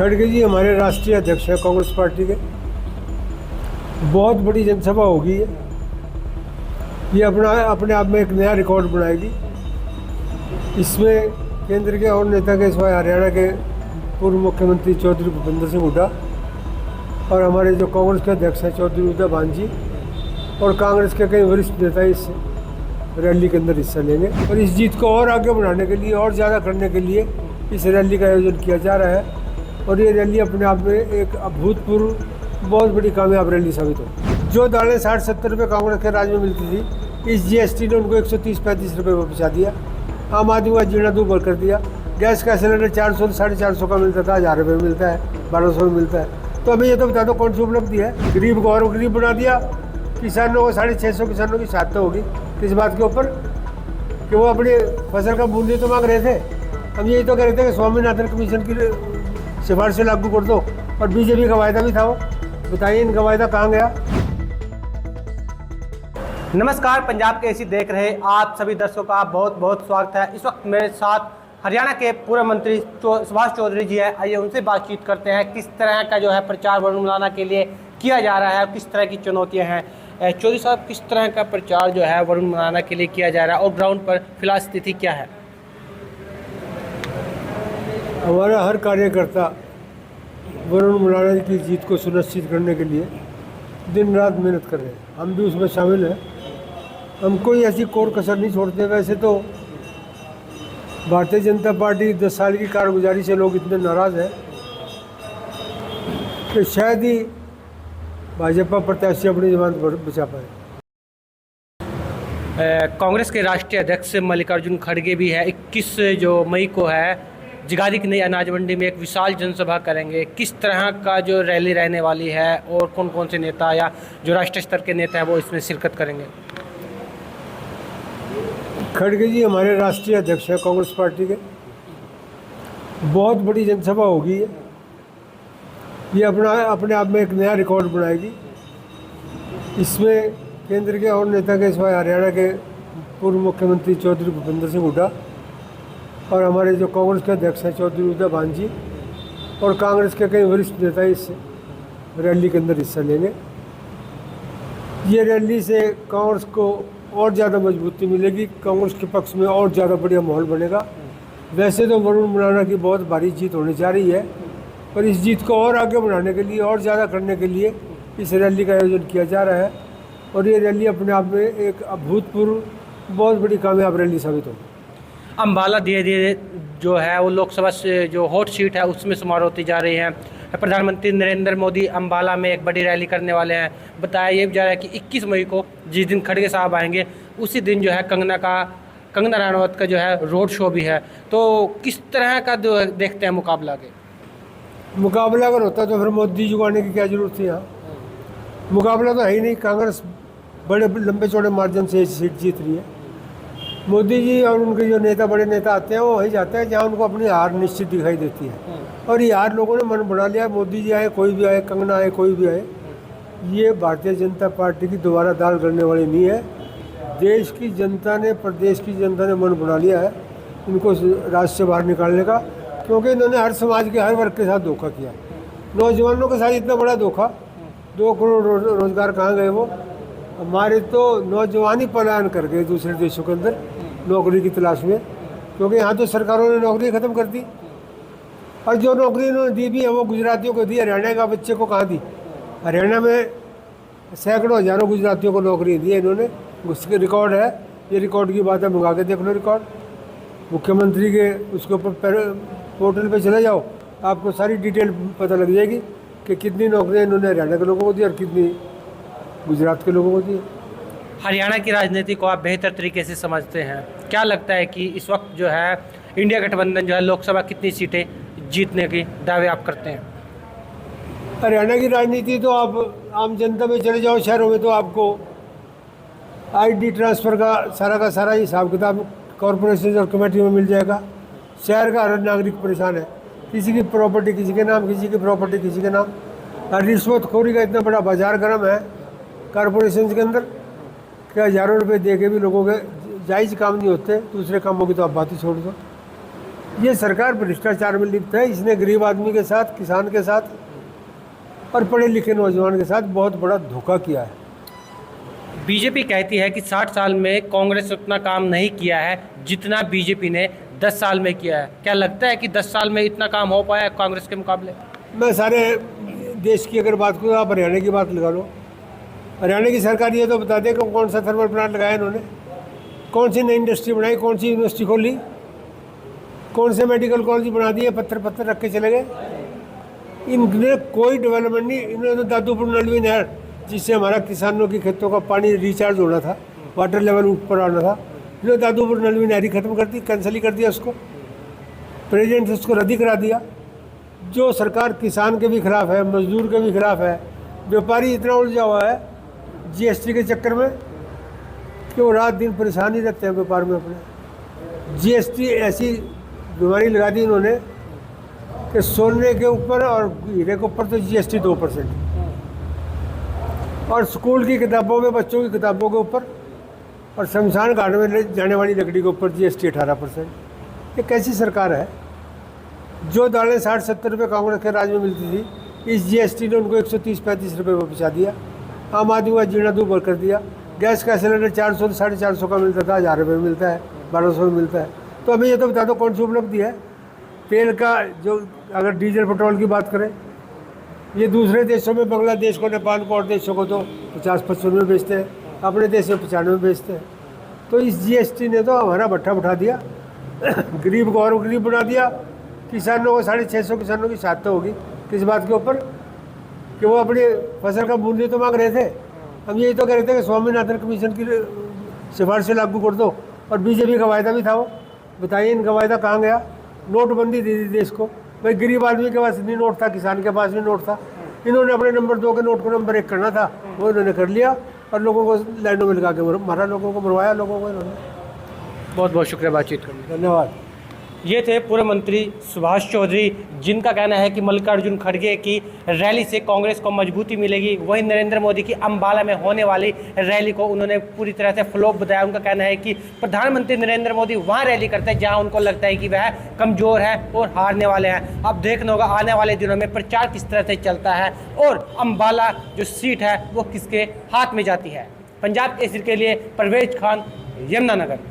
खड़गे जी हमारे राष्ट्रीय अध्यक्ष हैं कांग्रेस पार्टी के। बहुत बड़ी जनसभा होगी ये अपने आप में एक नया रिकॉर्ड बनाएगी। इसमें केंद्र के और नेता के सिवाय हरियाणा के पूर्व मुख्यमंत्री चौधरी भूपेंद्र सिंह हुड्डा और हमारे जो कांग्रेस के अध्यक्ष हैं चौधरी उदय भान जी और कांग्रेस के कई वरिष्ठ नेता इस रैली के अंदर हिस्सा लेंगे। और इस जीत को और आगे बढ़ाने के लिए और ज़्यादा करने के लिए इस रैली का आयोजन किया जा रहा है। और ये रैली अपने आप में एक अभूतपूर्व बहुत बड़ी कामयाब रैली साबित हो। जो दालें 60-70 रुपये कांग्रेस के राज में मिलती थी, इस जीएसटी ने उनको 130-135 रुपये में पहुँचा दिया। आम आदमी का जीना दूभर कर दिया। गैस का सिलेंडर 400-450 का मिलता था, 1000 रुपये में मिलता है, 1200 में मिलता है। तो हमें ये तो बता दो कौन सी उपलब्धि है। गरीब को और गरीब बना दिया। किसानों को 650 किसानों की सहायता होगी किस बात के ऊपर कि वो अपनी फसल का मूल्य तो मांग रहे थे। हम यही तो कह रहे थे कि स्वामीनाथन कमीशन की सिफारिश से लागू कर दो। और बीजेपी का वायदा भी था वो। बताइए इनका वायदा कहाँ गया। नमस्कार, पंजाब केसरी देख रहे आप सभी दर्शकों का बहुत बहुत स्वागत है। इस वक्त मेरे साथ हरियाणा के पूर्व मंत्री सुभाष चौधरी जी है। आइए उनसे बातचीत करते हैं किस तरह का जो है प्रचार वरुण मुलाना के लिए किया जा रहा है और किस तरह की चुनौतियां हैं। चौधरी साहब, किस तरह का प्रचार जो है वरुण मुलाना के लिए किया जा रहा है और ग्राउंड पर फिलहाल स्थिति क्या है? हमारा हर कार्यकर्ता वरुण मुलाना की जीत को सुनिश्चित करने के लिए दिन रात मेहनत कर रहे हैं। हम भी उसमें शामिल हैं। हम कोई ऐसी कोर कसर नहीं छोड़ते। वैसे तो भारतीय जनता पार्टी 10 साल की कारगुजारी से लोग इतने नाराज़ हैं कि शायद ही भाजपा प्रत्याशी अपनी जमानत बचा पाए। कांग्रेस के राष्ट्रीय अध्यक्ष मल्लिकार्जुन खड़गे भी है। 21 जो मई को है जगाधरी की नई अनाज मंडी में एक विशाल जनसभा करेंगे। किस तरह का जो रैली रहने वाली है और कौन कौन से नेता या जो राष्ट्रीय स्तर के नेता हैं वो इसमें शिरकत करेंगे? खड़गे जी हमारे राष्ट्रीय अध्यक्ष हैं कांग्रेस पार्टी के। बहुत बड़ी जनसभा होगी ये अपने आप में एक नया रिकॉर्ड बनाएगी। इसमें केंद्र के और नेता के सिवाय हरियाणा के पूर्व मुख्यमंत्री चौधरी भूपेंद्र सिंह हुड्डा और हमारे जो कांग्रेस के अध्यक्ष हैं चौधरी उदय भान जी और कांग्रेस के कई वरिष्ठ नेता इस रैली के अंदर हिस्सा लेंगे। ये रैली से कांग्रेस को और ज़्यादा मजबूती मिलेगी। कांग्रेस के पक्ष में और ज़्यादा बढ़िया माहौल बनेगा। वैसे तो वरुण मुलाना की बहुत भारी जीत होने जा रही है, पर इस जीत को और आगे बढ़ाने के लिए और ज़्यादा करने के लिए इस रैली का आयोजन किया जा रहा है। और ये रैली अपने आप में एक अभूतपूर्व बहुत बड़ी कामयाब रैली साबित होगी। अम्बाला धीरे धीरे जो है वो लोकसभा से जो हॉट सीट है उसमें शुमार होती जा रही है। प्रधानमंत्री नरेंद्र मोदी अम्बाला में एक बड़ी रैली करने वाले हैं। बताया ये जा रहा है कि 21 मई को जिस दिन खड़गे साहब आएंगे उसी दिन जो है कंगना रनावत का जो है रोड शो भी है। तो किस तरह का जो देखते हैं मुकाबला मुकाबला अगर होता तो फिर मोदी जी को आने की क्या जरूरत थी। यहाँ मुकाबला तो है ही नहीं। कांग्रेस बड़े लंबे चौड़े मार्जिन से सीट जीत रही है। मोदी जी और उनके जो बड़े नेता आते हैं वो वहीं जाते हैं जहाँ उनको अपनी हार निश्चित दिखाई देती है। और ये हार लोगों ने मन बना लिया। मोदी जी आए, कोई भी आए, कंगना आए, कोई भी आए, ये भारतीय जनता पार्टी की दोबारा दाल करने वाली नहीं है। देश की जनता ने, प्रदेश की जनता ने मन बना लिया है इनको राज्य से बाहर निकालने का, क्योंकि इन्होंने हर समाज के हर वर्ग के साथ धोखा किया। नौजवानों के साथ इतना बड़ा धोखा, 2 करोड़ रोजगार कहाँ गए वो। हमारे तो नौजवान ही पलायन कर गए दूसरे देशों के अंदर नौकरी की तलाश में, क्योंकि यहाँ तो सरकारों ने नौकरी ख़त्म कर दी। और जो नौकरी इन्होंने दी भी है वो गुजरातियों को दी। हरियाणा का बच्चे को कहाँ दी? हरियाणा में सैकड़ों हज़ारों गुजरातियों को नौकरी दी है इन्होंने। उसके रिकॉर्ड है। ये रिकॉर्ड की बात है, मंगा के देख लो रिकॉर्ड। मुख्यमंत्री के उसके ऊपर पोर्टल पे चले जाओ, आपको सारी डिटेल पता लग जाएगी कि कितनी नौकरियाँ इन्होंने हरियाणा के लोगों को दी और कितनी गुजरात के लोगों को दी। हरियाणा की राजनीति को आप बेहतर तरीके से समझते हैं। क्या लगता है कि इस वक्त जो है इंडिया गठबंधन जो है लोकसभा कितनी सीटें जीतने की दावे आप करते हैं? हरियाणा की राजनीति तो आप आम जनता में चले जाओ, शहरों में तो आपको आईडी ट्रांसफ़र का सारा हिसाब किताब कॉरपोरेशन और कमेटी में मिल जाएगा। शहर का हर नागरिक परेशान है। किसी की प्रॉपर्टी किसी के नाम, किसी की प्रॉपर्टी किसी के नाम। और रिश्वतखोरी का इतना बड़ा बाजार गर्म है कॉरपोरेशन के अंदर कि हज़ारों रुपये दे के भी लोगों के जायज़ काम नहीं होते। दूसरे कामों की तो आप बात ही छोड़ दो। ये सरकार भ्रष्टाचार में लिप्त है। इसने गरीब आदमी के साथ, किसान के साथ और पढ़े लिखे नौजवान के साथ बहुत बड़ा धोखा किया है। बीजेपी कहती है कि 60 साल में कांग्रेस उतना काम नहीं किया है जितना बीजेपी ने 10 साल में किया है। क्या लगता है कि 10 साल में इतना काम हो पाया है कांग्रेस के मुकाबले? मैं सारे देश की अगर बात करूँ, आप हरियाणा की बात लगा लो। हरियाणा की सरकार ये तो बता दे कि कौन सा थर्मल प्लांट लगाया इन्होंने, कौन सी नई इंडस्ट्री बनाई, कौन सी यूनिवर्सिटी खोली, कौन से मेडिकल कॉलेज बना दिए, पत्थर रख के चले गए। इनने कोई डेवलपमेंट नहीं। इन्होंने दादूपुर नलवी नहर, जिससे हमारा किसानों की खेतों का पानी रिचार्ज होना था, वाटर लेवल ऊपर आना था, इन्होंने दादूपुर नलवी नहर ही खत्म कर दी, कैंसिल ही कर दिया उसको। प्रेसिडेंट से उसको रद्द ही करा दिया। जो सरकार किसान के भी खिलाफ है, मजदूर के भी खिलाफ है। व्यापारी इतना उलझा हुआ है जीएसटी के चक्कर में कि वो रात दिन परेशान ही रहते हैं व्यापार में अपने। जीएसटी ऐसी बीमारी लगा दी इन्होंने कि सोने के ऊपर और हीरे के ऊपर तो जीएसटी 2%, और स्कूल की किताबों में, बच्चों की किताबों के ऊपर और शमशान घाट में जाने वाली लकड़ी के ऊपर जीएसटी 18%। ये कैसी सरकार है? जो दालें 60-70 रुपये कांग्रेस के राज में मिलती थी, इस जीएसटी ने उनको 130-135 रुपये में पहुँचा दिया। आम आदमी का जीना दूभर कर दिया। गैस का सिलेंडर 400 450 का मिलता था, 1000 रुपये में मिलता है, 1200 में मिलता है। तो हमें ये तो बता दो कौन सी उपलब्धि है? तेल का जो, अगर डीजल पेट्रोल की बात करें, ये दूसरे देशों में, बांग्लादेश को, नेपाल को और देशों को तो 50-55 में बेचते हैं, अपने देश में 95 में बेचते हैं। तो इस जीएसटी ने तो हमारा भट्ठा उठा दिया, गरीब को और गरीब बना दिया। किसानों को 650 किसानों की सहायता होगी किस बात के ऊपर? कि वो अपनी फसल का मूल्य तो मांग रहे थे। हम यही तो कह रहे थे कि स्वामीनाथन कमीशन की सिफारिशें लागू कर दो, और बीजेपी का वायदा भी था वो। बताइए इनका वायदा कहाँ गया? नोटबंदी दे दी देश को। भाई गरीब आदमी के पास नहीं नोट था, किसान के पास भी नोट था। इन्होंने अपने नंबर 2 के नोट को नंबर 1 करना था, वो इन्होंने कर लिया और लोगों को लाइनों में लगा के मारा, लोगों को मरवाया, लोगों को इन्होंने। बहुत बहुत शुक्रिया बातचीत करने का। धन्यवाद। ये थे पूर्व मंत्री सुभाष चौधरी, जिनका कहना है कि मल्लिकार्जुन खड़गे की रैली से कांग्रेस को मजबूती मिलेगी। वहीं नरेंद्र मोदी की अंबाला में होने वाली रैली को उन्होंने पूरी तरह से फ्लॉप बताया। उनका कहना है कि प्रधानमंत्री नरेंद्र मोदी वहां रैली करते हैं जहां उनको लगता है कि वह कमज़ोर है और हारने वाले हैं। अब देखना होगा आने वाले दिनों में प्रचार किस तरह से चलता है और अंबाला जो सीट है वो किसके हाथ में जाती है। पंजाब केसरी के लिए परवेज खान, यमुनानगर।